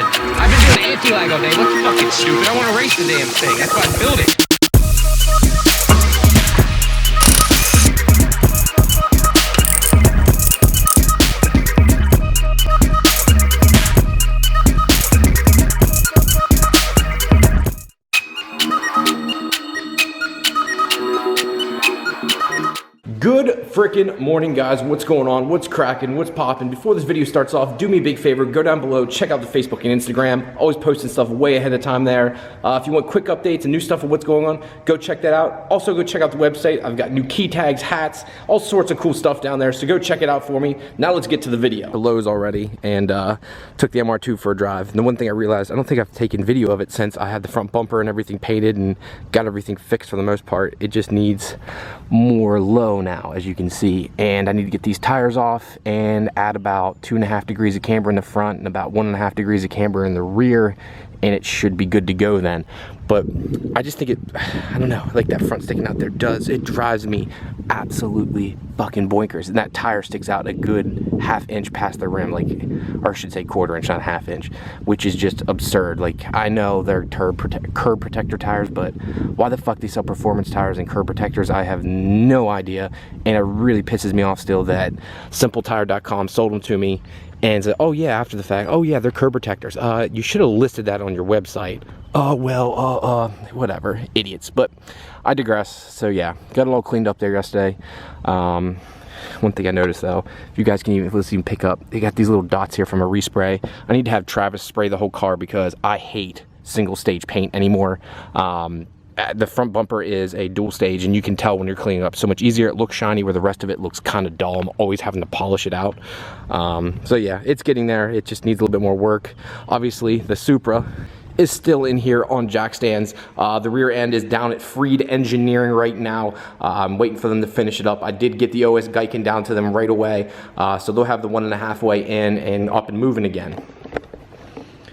I've been doing anti-lag all day. What's fucking stupid? I want to race the damn thing. That's why I built it. Good freaking morning, guys. What's going on? What's cracking? What's popping? Before this video starts off, do me a big favor. Go down below. Check out the Facebook and Instagram. Always posting stuff way ahead of time there. If you want quick updates and new stuff of what's going on, go check that out. Also, go check out the website. I've got new key tags, hats, all sorts of cool stuff down there. So go check it out for me. Now let's get to the video. The Lowe's already and took the MR2 for a drive. And the one thing I realized, I don't think I've taken video of it since I had the front bumper and everything painted and got everything fixed for the most part. It just needs more low now, as you can see, and I need to get these tires off and add about 2.5 degrees of camber in the front and about 1.5 degrees of camber in the rear, and it should be good to go then. But I just think I don't know, like that front sticking out there it drives me absolutely fucking boinkers. And that tire sticks out a good ½ inch past the rim, like, or I should say 1/4 inch, not ½ inch, which is just absurd. Like, I know they're curb protector tires, but why the fuck they sell performance tires and curb protectors, I have no idea. And it really pisses me off still that SimpleTire.com sold them to me and said, oh yeah, after the fact, oh yeah, they're curb protectors. You should have listed that on your website. Oh, well, whatever, idiots. But I digress. So yeah, got it all cleaned up there yesterday. One thing I noticed though, if you guys can even pick up, they got these little dots here from a respray. I need to have Travis spray the whole car because I hate single stage paint anymore. The front bumper is a dual stage, and you can tell when you're cleaning up so much easier. It looks shiny where the rest of it looks kind of dull. I'm always having to polish it out. So yeah, it's getting there. It just needs a little bit more work. Obviously, the Supra is still in here on jack stands. The rear end is down at Freed Engineering right now. I'm waiting for them to finish it up. I did get the OS Geiken down to them right away, so they'll have the 1.5 way in and up and moving again.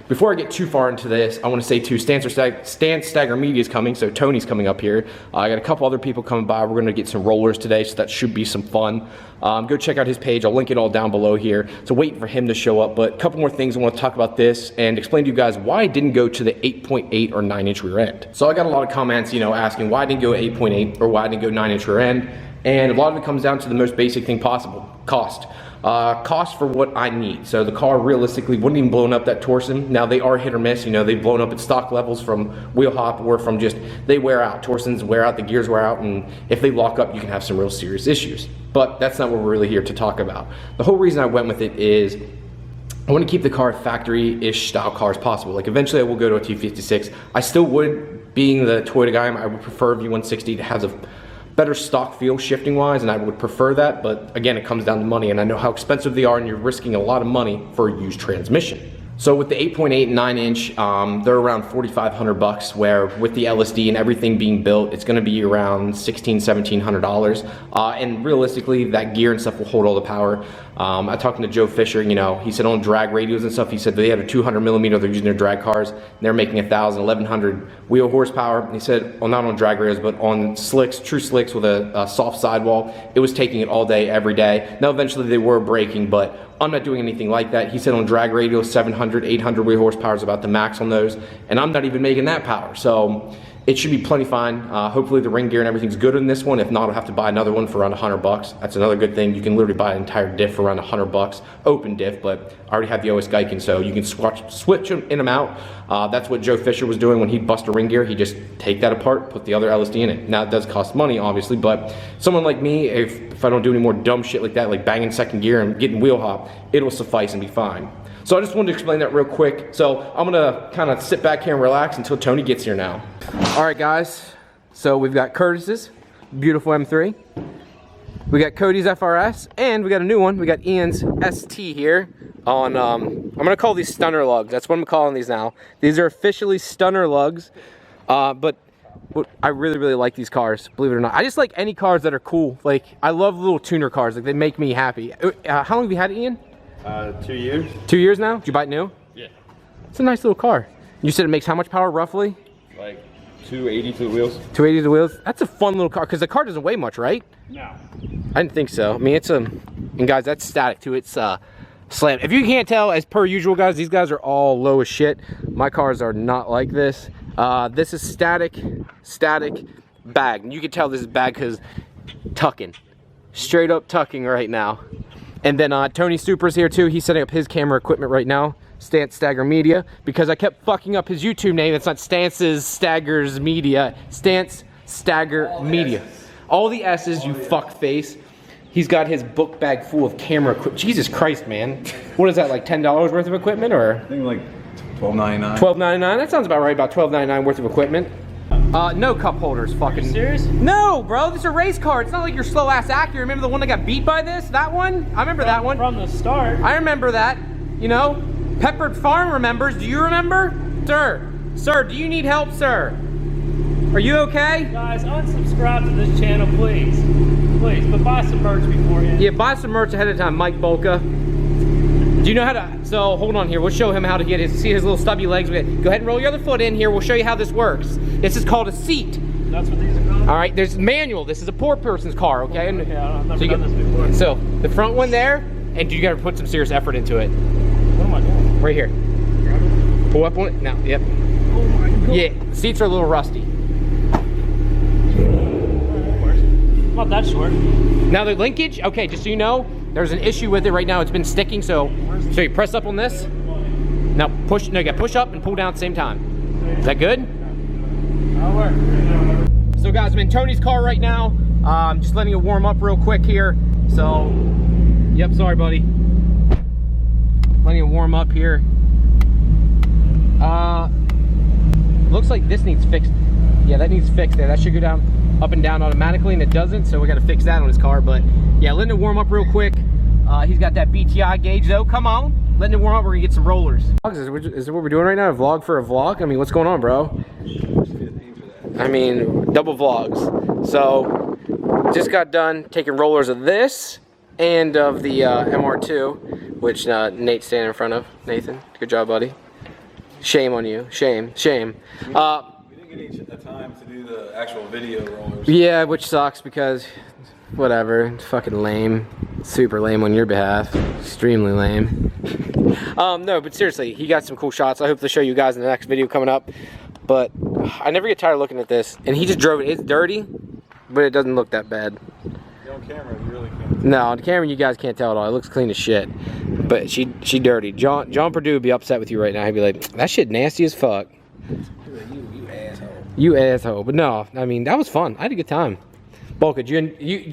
Before I get too far into this, I want to say too, Stan Stagger Media is coming, so Tony's coming up here. I got a couple other people coming by. We're going to get some rollers today, so that should be some fun. Go check out his page. I'll link it all down below here. So waiting for him to show up, but a couple more things I want to talk about this and explain to you guys why I didn't go to the 8.8 or 9-inch rear end. So I got a lot of comments, you know, asking why I didn't go 8.8 or why I didn't go 9-inch rear end, and a lot of it comes down to the most basic thing possible: cost. Cost for what I need. So the car realistically wouldn't even blown up that Torsen. Now they are hit or miss, you know, they've blown up at stock levels from wheel hop or from just, they wear out. Torsens wear out, the gears wear out, and if they lock up, you can have some real serious issues. But that's not what we're really here to talk about. The whole reason I went with it is I want to keep the car factory-ish style car as possible. Like eventually I will go to a T56. I still would, being the Toyota guy, I would prefer V160 to have a better stock feel shifting wise, and I would prefer that, but again, it comes down to money, and I know how expensive they are, and you're risking a lot of money for a used transmission. So with the 8.8 and 9-inch, they're around $4,500, where with the LSD and everything being built, it's going to be around $1,700. And realistically, that gear and stuff will hold all the power. I talked to Joe Fisher, you know, he said on drag radios and stuff, he said they have a 200 millimeter, they're using their drag cars, and they're making 1,100 wheel horsepower. And he said, well, not on drag radios, but on slicks, true slicks with a soft sidewall, it was taking it all day, every day. Now, eventually they were braking, but I'm not doing anything like that. He said on drag radios, 700, 800 wheel horsepower is about the max on those, and I'm not even making that power. So it should be plenty fine. Hopefully the ring gear and everything's good in this one. If not, I'll have to buy another one for around $100. That's another good thing. You can literally buy an entire diff for around $100, open diff, but I already have the OS Geiken, so you can switch them in them out. That's what Joe Fisher was doing when he'd bust a ring gear. He'd just take that apart, put the other LSD in it. Now it does cost money, obviously, but someone like me, if I don't do any more dumb shit like that, like banging second gear and getting wheel hop, it'll suffice and be fine. So I just wanted to explain that real quick. So I'm gonna kind of sit back here and relax until Tony gets here now. All right, guys. So we've got Curtis's beautiful M3. We got Cody's FRS, and we got a new one. We got Ian's ST here on, I'm gonna call these stunner lugs. That's what I'm calling these now. These are officially stunner lugs, but I really, really like these cars, believe it or not. I just like any cars that are cool. Like, I love little tuner cars. Like, they make me happy. How long have you had it, Ian? 2 years. 2 years now? Did you buy it new? Yeah. It's a nice little car. You said it makes how much power, roughly? Like 280 to the wheels. 280 to the wheels? That's a fun little car, because the car doesn't weigh much, right? No. I didn't think so. I mean, it's a, and guys, that's static too. It's Slam. If you can't tell, as per usual, guys, these guys are all low as shit. My cars are not like this. This is static bag. And you can tell this is bag because tucking. Straight up tucking right now. And then Tony Supra's here too. He's setting up his camera equipment right now. Stance Stagger Media. Because I kept fucking up his YouTube name. It's not Stance's Staggers Media. Stance Stagger Media. All the S's, you fuck face. He's got his book bag full of camera equipment. Jesus Christ, man. What is that, like $10 worth of equipment, or? I think like $12.99. $12.99? That sounds about right, about $12.99 worth of equipment. No cup holders, fucking. Are you serious? No, bro, this is a race car. It's not like your slow ass Acura. Remember the one that got beat by this? That one? I remember that one. From the start. I remember that. You know, Peppered Farm remembers. Do you remember? Sir, do you need help, sir? Are you okay? Guys, unsubscribe to this channel, please. Please, but buy some merch beforehand. Yeah, buy some merch ahead of time, Mike Bolka. Do you know how to, so hold on here, we'll show him how to get his, see his little stubby legs. Go ahead and roll your other foot in here, we'll show you how this works. This is called a seat. That's what these are called? All right, there's manual, this is a poor person's car, okay? Okay, I've never done this before. So, the front one there, and you gotta put some serious effort into it. What am I doing? Right here. Pull up on it, now, yep. Oh my God. Yeah, the seats are a little rusty. Not that short. Now the linkage, okay, just so you know, there's an issue with it right now. It's been sticking, so you press up on this. Now push, no, you got push up and pull down at the same time. Is that good? That'll work. So guys, I'm in Tony's car right now. I'm just letting it warm up real quick here. So, yep, sorry buddy. Letting it warm up here. Looks like this needs fixed. Yeah, that needs fixed there. That should go down up and down automatically, and it doesn't, so we got to fix that on his car. But yeah, letting it warm up real quick. He's got that BTI gauge though. Come on, letting it warm up. We're gonna get some rollers. Is it what we're doing right now? A vlog for a vlog? I mean, what's going on, bro? I mean, double vlogs. So just got done taking rollers of this and of the MR2, which Nate's standing in front of. Nathan, good job, buddy. Shame on you. Shame. We didn't get a time to do the actual video rollers. Yeah, which sucks because whatever, it's fucking lame. Super lame on your behalf. Extremely lame. No, but seriously, he got some cool shots. I hope to show you guys in the next video coming up. But I never get tired of looking at this. And he just drove it. It's dirty, but it doesn't look that bad. On camera, you really can't. No, on camera you guys can't tell at all. It looks clean as shit. But she dirty. John Purdue would be upset with you right now. He'd be like, that shit nasty as fuck. You asshole. You asshole. But no, I mean, that was fun. I had a good time. Bolka, do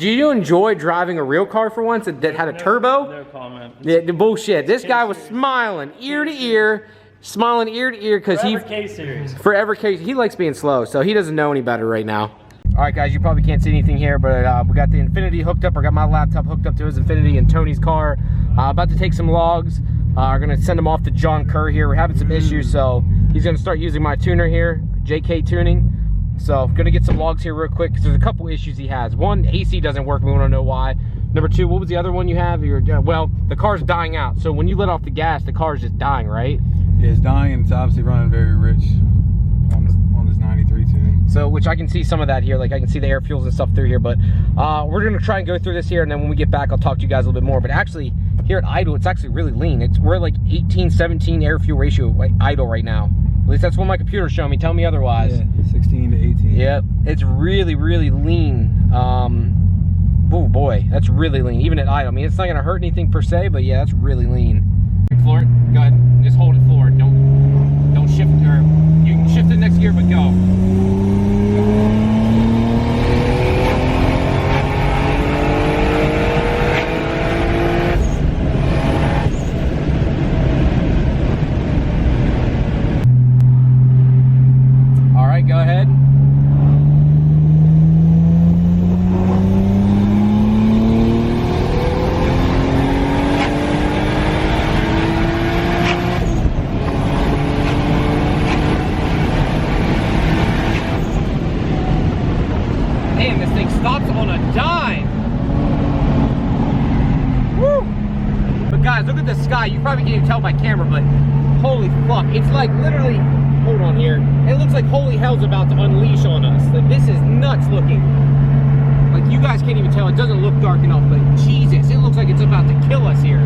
you enjoy driving a real car for once that had a turbo? No comment. Yeah, the bullshit. This guy was smiling ear to ear, because he K-Series. forever K. He likes being slow, so he doesn't know any better right now. All right, guys, you probably can't see anything here, but we got the Infinity hooked up. I got my laptop hooked up to his Infinity and Tony's car. About to take some logs. We're gonna send them off to John Kerr here. We're having some issues, so he's gonna start using my tuner here, JK Tuning. So gonna get some logs here real quick because there's a couple issues he has. One, AC doesn't work. We want to know why. Number two, what was the other one you have? Well, the car's dying out. So when you let off the gas, the car's just dying, right? Yeah, it's dying and it's obviously running very rich on this 93 tuning. So, which I can see some of that here. Like I can see the air fuels and stuff through here. But we're gonna try and go through this here, and then when we get back, I'll talk to you guys a little bit more. But actually, here at idle, it's actually really lean. We're like 18-17 air fuel ratio like idle right now. At least that's what my computer's showing me. Tell me otherwise. Yeah, 16 to 18. Yep, it's really, really lean. Oh boy, that's really lean, even at idle. I mean, it's not gonna hurt anything per se, but yeah, that's really lean. Floor it, go ahead, just hold it forward. Don't shift, or you can shift it next gear, but go. All right, go ahead. Damn, this thing stops on a dime. Woo! But guys, look at the sky. You probably can't even tell by camera, but holy fuck. It's like literally, hold on here. It looks like holy hell's about to unleash on us. Like this is nuts looking. Like you guys can't even tell. It doesn't look dark enough, but Jesus, it looks like it's about to kill us here.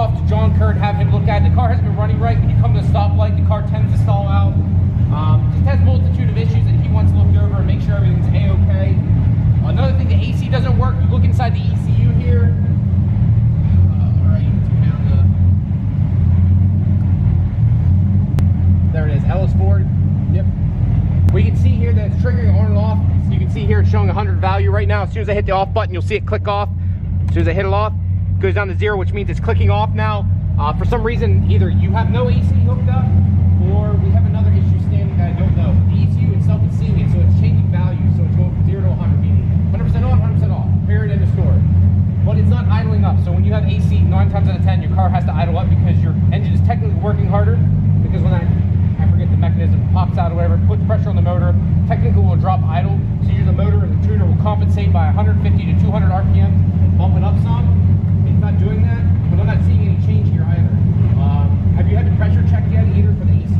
off to John Kerr and have him look at it. The car hasn't been running right. When you come to a stoplight, the car tends to stall out. Just has a multitude of issues that he wants looked over and make sure everything's A-okay. Another thing, the AC doesn't work. You look inside the ECU here. There it is, Ellis Ford. Yep. We can see here that it's triggering on and off. So you can see here it's showing 100 value right now. As soon as I hit the off button, you'll see it click off. As soon as I hit it off, it goes down to 0, which means it's clicking off now. For some reason, either you have no AC hooked up, or we have another issue standing that I don't know. The ECU itself is seeing it, so it's changing value. So it's going from 0 to 100, meaning 100% on, 100% off. Period, end of story. But it's not idling up. So when you have AC, 9 times out of 10, your car has to idle up because your engine is technically working harder. Because when I forget the mechanism, pops out or whatever, puts pressure on the motor, technically will drop idle. So the motor and the tuner will compensate by 150 to 200 RPM and bump it up some. It's not doing that, but I'm not seeing any change here either. Have you had the pressure checked yet either for the AC?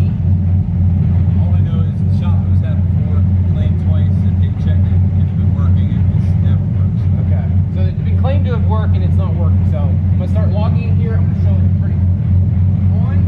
All I know is the shop was that before, claimed twice, and they checked it, and it's been working, and it never works. Okay, so it's been claimed to have worked and it's not working. So I'm gonna start logging in here. I'm gonna show it pretty on.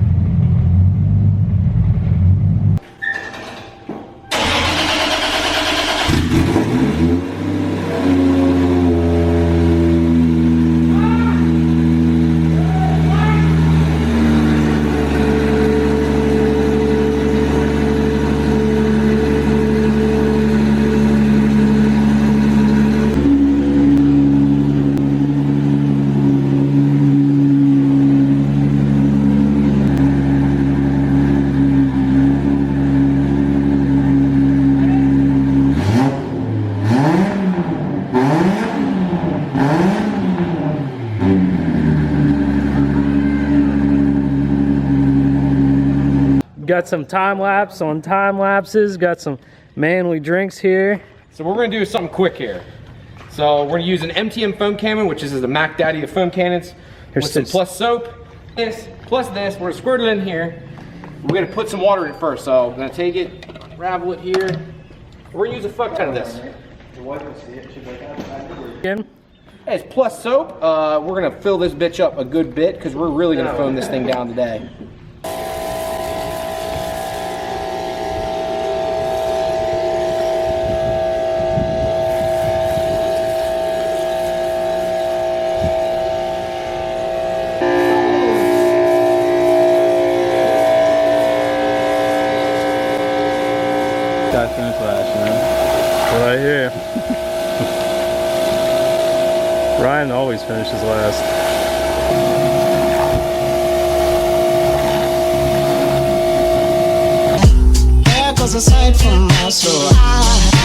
Got some time lapse on time lapses. Got some manly drinks here. So we're gonna do something quick here. So we're gonna use an MTM foam cannon, which is the Mac Daddy of foam cannons, with some plus soap. This plus this, we're gonna squirt it in here. We're gonna put some water in it first. So I'm gonna take it, unravel it here. We're gonna use a fuck ton of this. Again. It's plus soap. We're gonna fill this bitch up a good bit because we're really gonna foam this thing down today. Got finish last, man. Right here. Ryan always finishes last. There goes a sight from my soul.